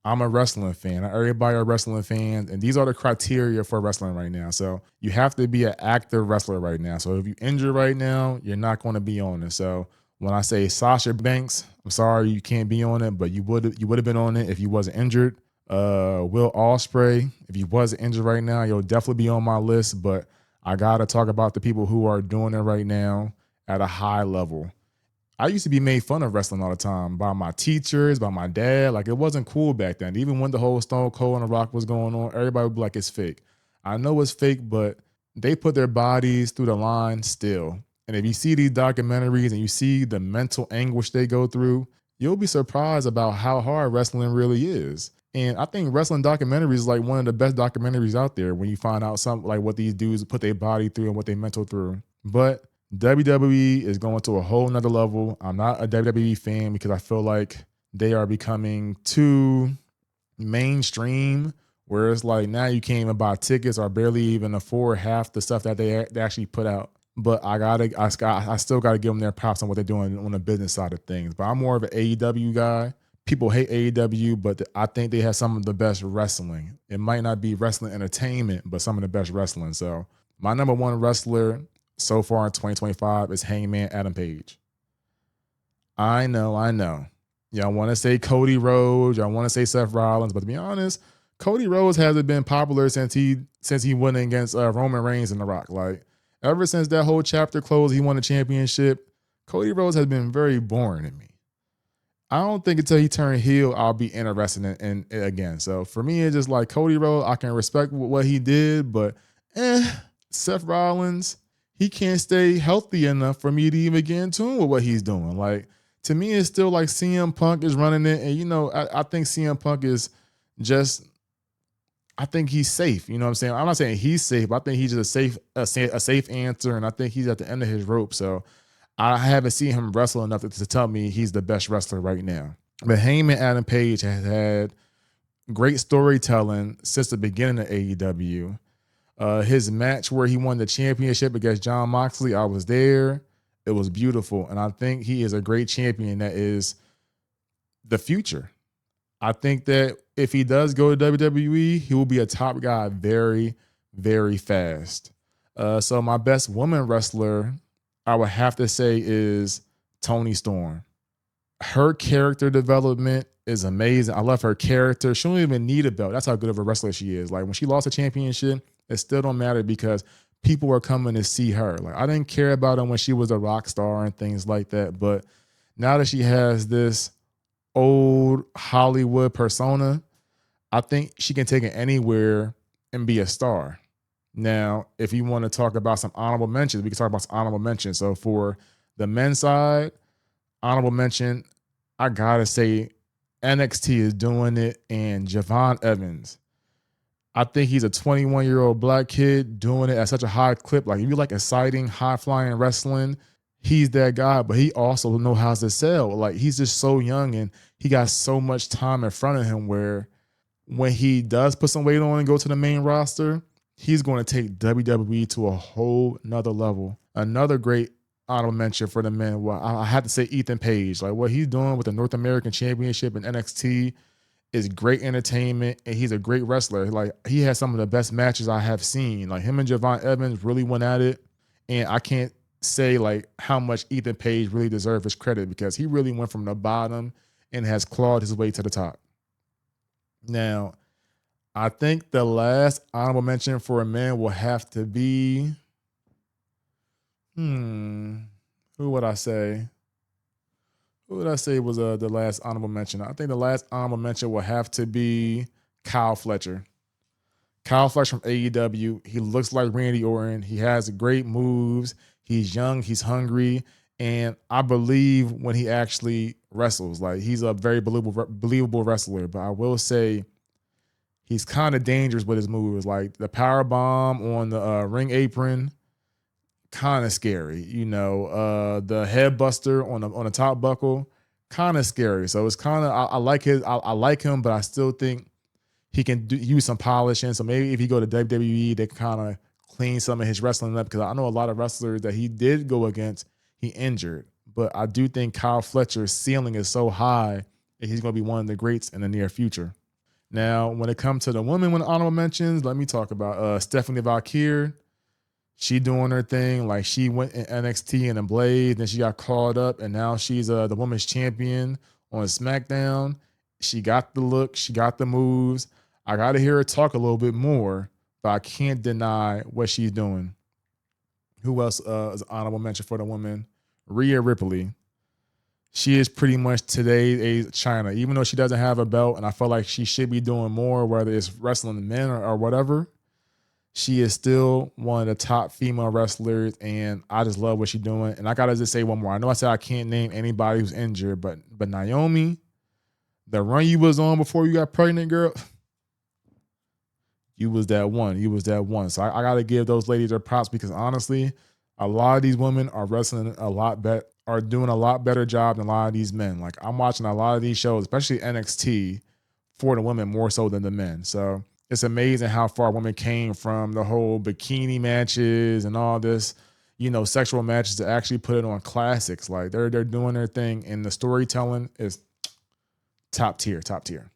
I'm a wrestling fan. Everybody are wrestling fans, and these are the criteria for wrestling right now. So you have to be an active wrestler right now. So if you injured right now, you're not going to be on it. So when I say Sasha Banks, I'm sorry you can't be on it, but you would have been on it if you wasn't injured. Will Ospreay, if you wasn't injured right now, you'll definitely be on my list. But I gotta talk about the people who are doing it right now at a high level. I used to be made fun of wrestling all the time by my teachers, by my dad. Like it wasn't cool back then. Even when the whole Stone Cold and The Rock was going on, everybody would be like, it's fake. I know it's fake, but they put their bodies through the line still. And if you see these documentaries and you see the mental anguish they go through, you'll be surprised about how hard wrestling really is. And I think wrestling documentaries is like one of the best documentaries out there when you find out something like what these dudes put their body through and what they mental through. But WWE is going to a whole nother level. I'm not a WWE fan because I feel like they are becoming too mainstream, where it's like now you can't even buy tickets or barely even afford half the stuff that they actually put out. But I still gotta give them their props on what they're doing on the business side of things. But I'm more of an AEW guy. People hate AEW, but I think they have some of the best wrestling. It might not be wrestling entertainment, but some of the best wrestling. So my number one wrestler so far in 2025 is Hangman Adam Page. I know. Y'all want to say Cody Rhodes, y'all want to say Seth Rollins, but to be honest, Cody Rhodes hasn't been popular since he went against Roman Reigns and The Rock. Like ever since that whole chapter closed, he won the championship. Cody Rhodes has been very boring to me. I don't think until he turned heel, I'll be interested in it again. So for me, it's just like Cody Rhodes, I can respect what he did, but Seth Rollins, he can't stay healthy enough for me to even get in tune with what he's doing. Like to me, it's still like CM Punk is running it, and I think CM Punk is just. I think he's safe. You know what I'm saying? I'm not saying he's safe, but I think he's just a safe answer, and I think he's at the end of his rope. So I haven't seen him wrestle enough to tell me he's the best wrestler right now. But Heyman Adam Page has had great storytelling since the beginning of AEW. His match where he won the championship against Jon Moxley, I was there. It was beautiful. And I think he is a great champion that is the future. I think that if he does go to WWE, he will be a top guy very, very fast. So my best woman wrestler, I would have to say, is Toni Storm. Her character development is amazing. I love her character. She don't even need a belt. That's how good of a wrestler she is. Like when she lost a championship, it still don't matter because people were coming to see her. Like I didn't care about her when she was a rock star and things like that. But now that she has this old Hollywood persona, I think she can take it anywhere and be a star. Now, if you want to talk about some honorable mentions, we can talk about some honorable mentions. So for the men's side, honorable mention, I gotta say NXT is doing it, and Javon Evans. I think he's a 21-year-old black kid doing it at such a high clip. Like if you like exciting, high-flying wrestling, he's that guy, but he also knows how to sell. Like he's just so young and he got so much time in front of him where when he does put some weight on and go to the main roster, he's going to take WWE to a whole nother level. Another great honorable mention for the men. Well, I had to say Ethan Page. Like what he's doing with the North American Championship and NXT is great entertainment, and he's a great wrestler. Like he has some of the best matches I have seen. Like him and Javon Evans really went at it, and I can't say like how much Ethan Page really deserves his credit because he really went from the bottom and has clawed his way to the top. Now, I think the last honorable mention for a man will have to be, who would I say? Who would I say was the last honorable mention? I think the last honorable mention will have to be Kyle Fletcher. Kyle Fletcher from AEW. He looks like Randy Orton. He has great moves. He's young. He's hungry. And I believe when he actually wrestles, like he's a very believable wrestler. But I will say he's kind of dangerous with his moves. Like the power bomb on the ring apron, kind of scary. The head buster on the top buckle, kind of scary. So it's kind of I like him, but I still think he can use some polishing. So maybe if he go to WWE, they can kind of clean some of his wrestling up because I know a lot of wrestlers that he did go against, he injured. But I do think Kyle Fletcher's ceiling is so high that he's going to be one of the greats in the near future. Now, when it comes to the women with honorable mentions, let me talk about Stephanie Valkyrie. She doing her thing. Like she went in NXT and then Blade, then she got called up, and now she's the women's champion on SmackDown. She got the look, she got the moves. I got to hear her talk a little bit more, but I can't deny what she's doing. Who else is an honorable mention for the women? Rhea Ripley. She is pretty much today's Chyna, even though she doesn't have a belt, and I feel like she should be doing more, whether it's wrestling men or whatever. She is still one of the top female wrestlers, and I just love what she's doing. And I gotta just say one more. I know I said I can't name anybody who's injured, but Naomi, the run you was on before you got pregnant, girl, you was that one. You was that one. So I gotta give those ladies their props because honestly, a lot of these women are wrestling a lot better, are doing a lot better job than a lot of these men. Like I'm watching a lot of these shows, especially NXT, for the women more so than the men. So it's amazing how far women came from the whole bikini matches and all this, sexual matches to actually put it on classics. Like they're doing their thing, and the storytelling is top tier, top tier.